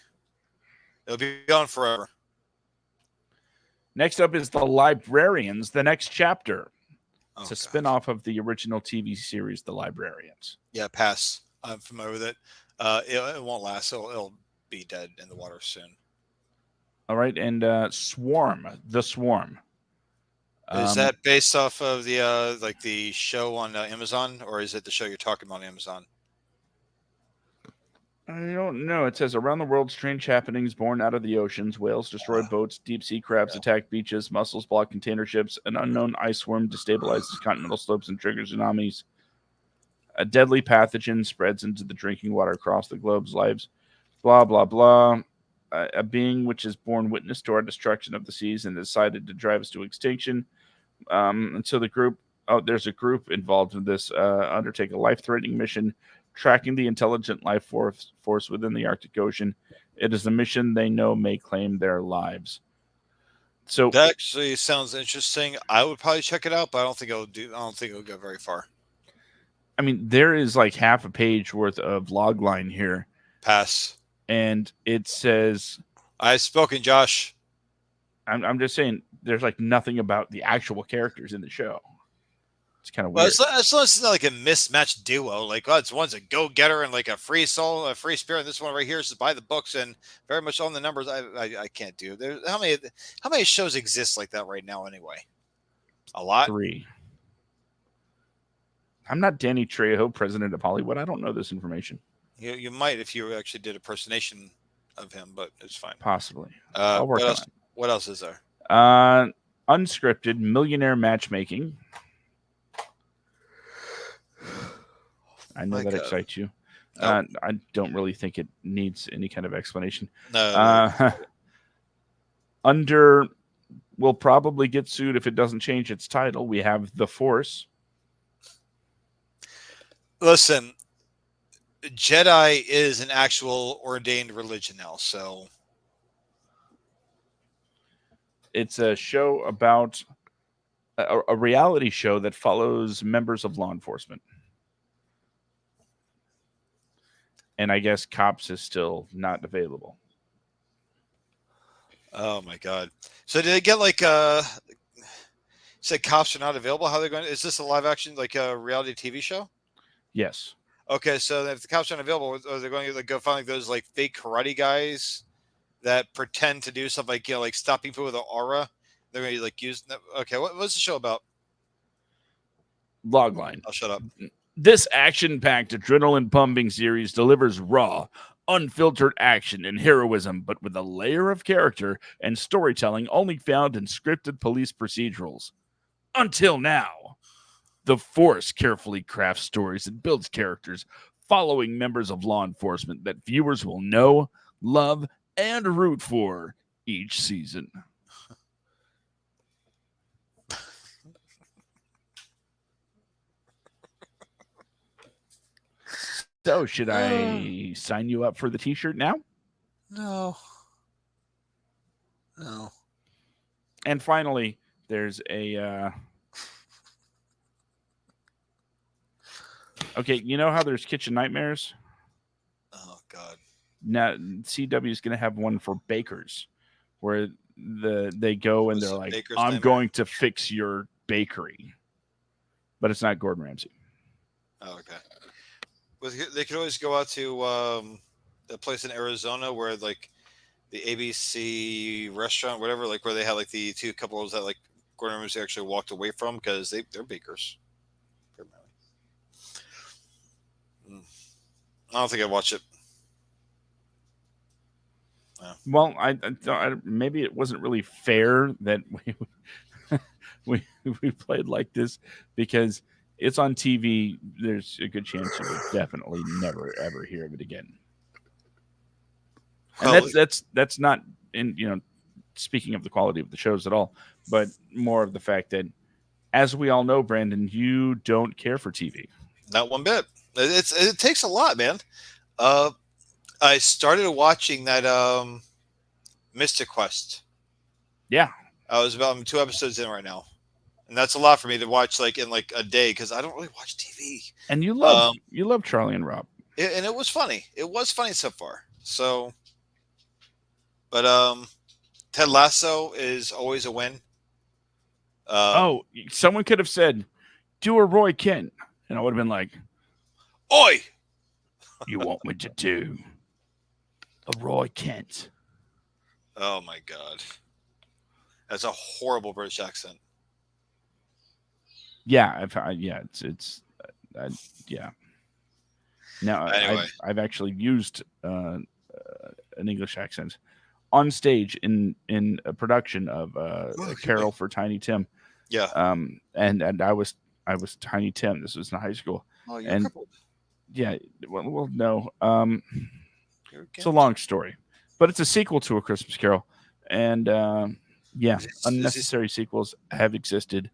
It'll be on forever. Next up is The Librarians, the next chapter. It's a God. spin-off of the original TV series, The Librarians. Yeah, pass. I'm familiar with it. It won't last. It'll be dead in the water soon. All right, and Swarm, The Swarm. Is that based off of the like the show on Amazon, or is it the show you're talking about on Amazon? I don't know. It says around the world, strange happenings born out of the oceans. Whales destroy boats. Deep sea crabs attack beaches. Mussels block container ships. An unknown ice worm destabilizes continental slopes and triggers tsunamis. A deadly pathogen spreads into the drinking water across the globe's lives. Blah, blah, blah. A being which has borne witness to our destruction of the seas and decided to drive us to extinction. And so there's a group involved in this, undertake a life-threatening mission tracking the intelligent life force within the Arctic Ocean. It is a mission they know may claim their lives. So that actually sounds interesting. I would probably check it out, but I don't think it'll go very far. I mean, there is like half a page worth of log line here. Pass. And it says, I've spoken, Josh. I'm just saying there's like nothing about the actual characters in the show. It's kind of weird. Well, as long as it's not like a mismatched duo, like it's one's a go-getter and like a free soul, a free spirit. And this one right here is to buy the books and very much on the numbers. I can't do. How many shows exist like that right now anyway? A lot. 3. I'm not Danny Trejo, president of Hollywood. I don't know this information. You might if you actually did a impersonation of him, but it's fine. Possibly. I'll work on it. What else is there? Unscripted millionaire matchmaking. I know that excites you. Nope. I don't really think it needs any kind of explanation. No. Will probably get sued if it doesn't change its title. We have The Force. Listen, Jedi is an actual ordained religion now, so it's a show about a reality show that follows members of law enforcement. And I guess Cops is still not available. Oh my God! So did they get like said Cops are not available? How are they going? Is this a live action like a reality TV show? Yes. Okay, so if the Cops aren't available, are they going to like, go find like those like fake karate guys that pretend to do something like like stop people with an aura? They're going to like use. Okay, what's the show about? Logline. I'll shut up. This action-packed, adrenaline-pumping series delivers raw, unfiltered action and heroism, but with a layer of character and storytelling only found in scripted police procedurals. Until now, The Force carefully crafts stories and builds characters following members of law enforcement that viewers will know, love, and root for each season. So, should I sign you up for the t-shirt now? No. No. And finally, there's a. Okay, you know how there's kitchen nightmares? Oh God. Now CW is going to have one for bakers, where they go and What's they're the like, baker's "I'm nightmare? going to fix your bakery," but it's not Gordon Ramsay. Oh, okay. Well, they could always go out to the place in Arizona where like the ABC restaurant, whatever, like where they had like the two couples that like Gordon Ramsay actually walked away from because they're bakers. I don't think I watch it. No. Well, I maybe it wasn't really fair that we played like this because it's on TV. There's a good chance you will definitely never ever hear of it again. And Well, that's not in speaking of the quality of the shows at all, but more of the fact that, as we all know, Brandon, you don't care for TV. not one bit. It takes a lot, man. I started watching that Mystic Quest. Yeah, I was about 2 episodes in right now, and that's a lot for me to watch like in like a day because I don't really watch TV. and you love Charlie and Rob. And it was funny. It was funny so far. So, but Ted Lasso is always a win. Someone could have said, "Do a Roy Kent," and I would have been like, Oi! "You want me to do a Roy Kent?" Oh my God, that's a horrible British accent. Yeah, yeah. Now, Anyway. I've actually used an English accent on stage in a production of a Carol for Tiny Tim. Yeah. And I was Tiny Tim. This was in high school. Oh, you're And crippled. yeah, well, no. You're It's a long story, but it's a sequel to A Christmas Carol, and unnecessary sequels have existed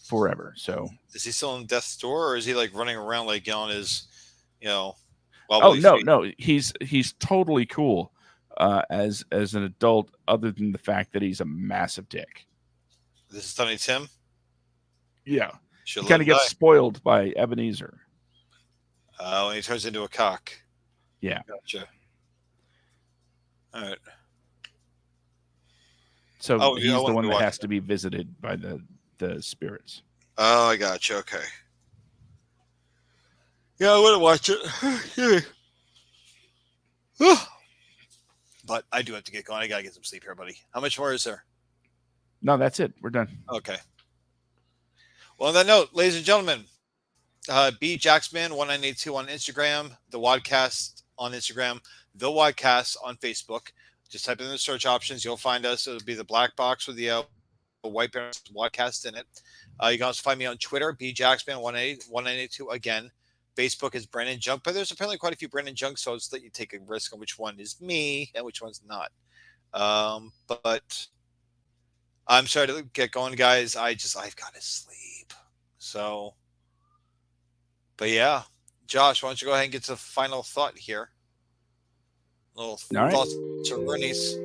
forever. So, is he still in death's door, or is he like running around like on his, oh wobbly feet? no, he's totally cool as an adult, other than the fact that he's a massive dick. This is Tiny Tim. Yeah, Should he kind of gets spoiled by Ebenezer. when he turns into a cock. Yeah, Gotcha. All right. so yeah, he's I the wanted one to that watch has to be visited by the spirits. Oh, I gotcha. Okay. Yeah, I want to watch it. But I do have to get going. I gotta get some sleep here, buddy. How much more is there? No, that's it. We're done. Okay. Well, on that note, ladies and gentlemen, BJacksman1982 on Instagram, the WADcast on Instagram, the WADcast on Facebook. Just type in the search options. You'll find us. It'll be the black box with the white banner WADcast in it. You can also find me on Twitter, BJacksman1982 again. Facebook is Brandon Junk, but there's apparently quite a few Brandon Junks, so let's let you take a risk on which one is me and which one's not. But I'm sorry to get going, guys. I've got to sleep. So, but yeah, Josh, why don't you go ahead and get to the final thought here? Little right. thoughts to Bernie's.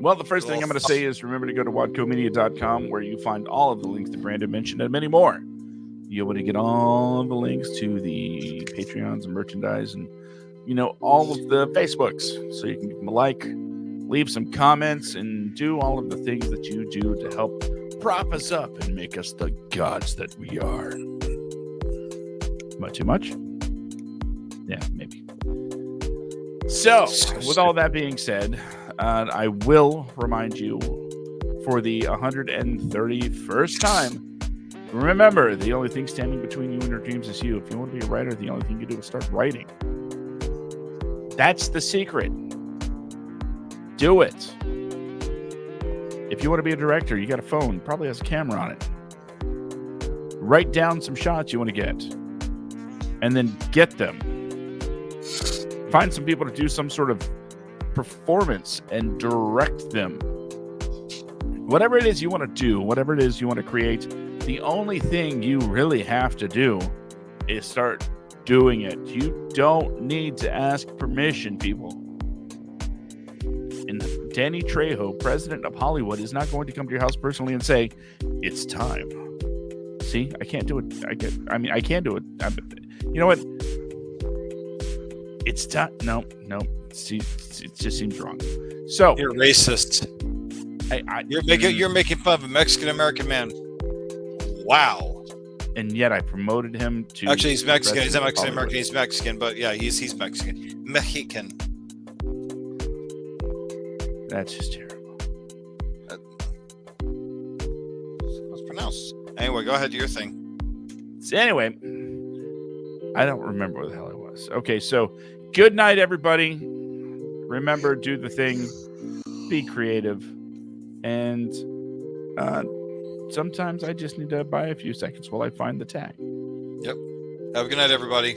Well, the first thing I'm going to say is remember to go to WADcomedia.com, where you find all of the links that Brandon mentioned and many more. You'll be able to get all the links to the Patreons and merchandise and, all of the Facebooks. So you can give them a like, leave some comments, and do all of the things that you do to help prop us up and make us the gods that we are. Too much? Yeah, maybe. So, with all that being said, I will remind you for the 131st time, remember, the only thing standing between you and your dreams is you. If you want to be a writer, the only thing you do is start writing. That's the secret. Do it. If you want to be a director, you got a phone, probably has a camera on it. Write down some shots you want to get, and then get them. Find some people to do some sort of performance and direct them. Whatever it is you want to do, whatever it is you want to create, the only thing you really have to do is start doing it. You don't need to ask permission, people. Danny Trejo, president of Hollywood, is not going to come to your house personally and say, "It's time." See, I can't do it. I can do it. You know what? It's time. No. See, it just seems wrong. So You're racist. You're making fun of a Mexican American man. Wow. And yet I promoted him to. Actually, he's Mexican. He's not president of Mexican American. Hollywood. He's Mexican, but yeah, he's Mexican. Mexican. That's just terrible. It's pronounced. Anyway, go ahead, do your thing. So anyway, I don't remember where the hell I was. Okay, so good night, everybody. Remember, do the thing, be creative, and sometimes I just need to buy a few seconds while I find the tag. Yep. Have a good night, everybody.